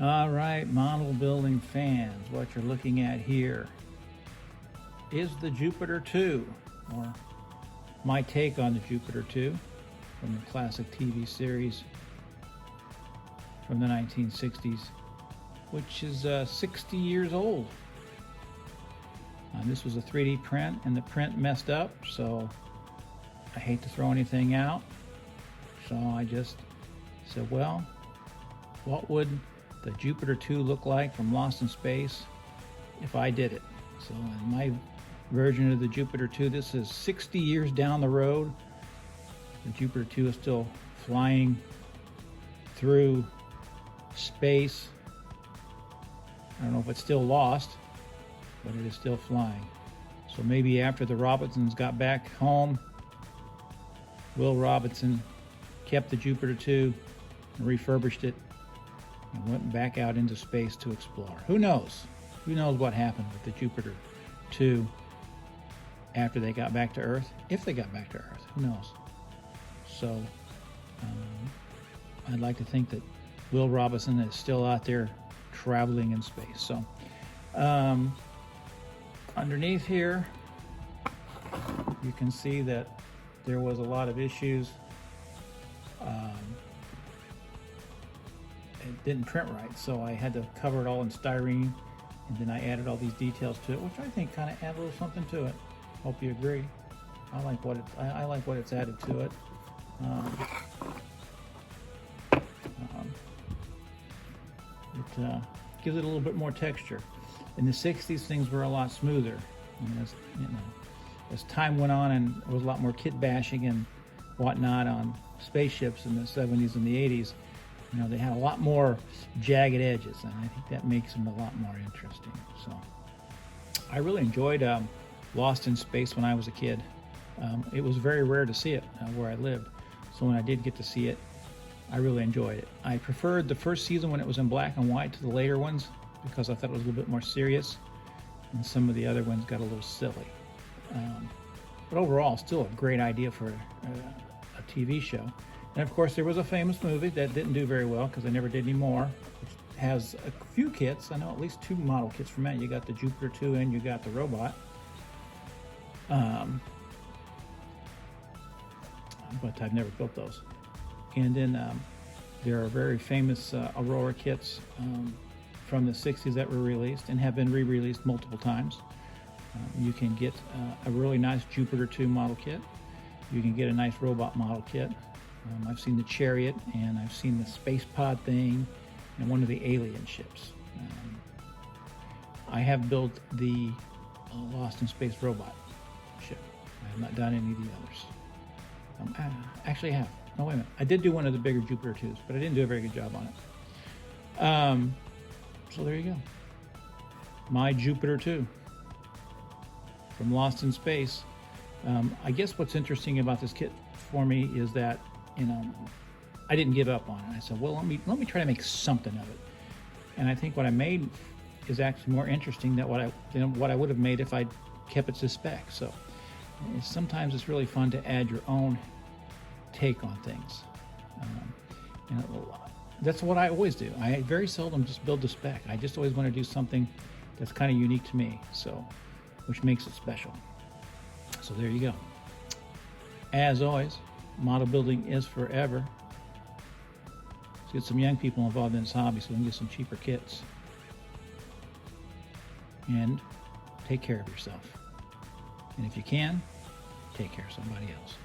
All right, model building fans, what you're looking at here is the Jupiter 2, or my take on the Jupiter 2 from the classic TV series from the 1960s, which is 60 years old. This was a 3D print, and the print messed up, so I hate to throw anything out. So I just said, well, what would the Jupiter 2 look like from Lost in Space if I did it? So in my version of the Jupiter 2, this is 60 years down the road. The Jupiter 2 is still flying through space. I don't know if it's still lost, but it is still flying. So maybe after the Robinsons got back home, Will Robinson kept the Jupiter 2 and refurbished it and went back out into space to explore. Who knows? Who knows what happened with the Jupiter 2 after they got back to Earth? If they got back to Earth, who knows? So I'd like to think that Will Robinson is still out there traveling in space. So underneath here, you can see that there was a lot of issues. It didn't print right, so I had to cover it all in styrene, and then I added all these details to it, which I think kind of add a little something to it. Hope you agree. I like what it's added to it. It gives it a little bit more texture. In the 60s, things were a lot smoother. As time went on, and there was a lot more kit bashing and whatnot on spaceships in the 70s and the 80s, they had a lot more jagged edges, and I think that makes them a lot more interesting. So I really enjoyed Lost in Space when I was a kid. It was very rare to see it where I lived, so when I did get to see it, I really enjoyed it. I preferred the first season when it was in black and white to the later ones because I thought it was a little bit more serious, and some of the other ones got a little silly. But overall, still a great idea for a TV show. And of course, there was a famous movie that didn't do very well because they never did any more. It has a few kits. I know at least 2 model kits from that. You got the Jupiter 2 and you got the robot. But I've never built those. And then there are very famous Aurora kits from the 60s that were released and have been re-released multiple times. You can get a really nice Jupiter 2 model kit. You can get a nice robot model kit. I've seen the Chariot, and I've seen the space pod thing, and one of the alien ships. I have built the Lost in Space robot ship. I have not done any of the others. Actually, I have. No, wait a minute. I did do one of the bigger Jupiter 2s, but I didn't do a very good job on it. So there you go. My Jupiter 2 from Lost in Space. I guess what's interesting about this kit for me is that I didn't give up on it. I said, well, let me try to make something of it. And I think what I made is actually more interesting than what I would have made if I kept it to spec. So sometimes it's really fun to add your own take on things. That's what I always do. I very seldom just build to spec. I just always want to do something that's kind of unique to me, which makes it special. So there you go. As always, model building is forever. Let's get some young people involved in this hobby so we can get some cheaper kits. And take care of yourself. And if you can, take care of somebody else.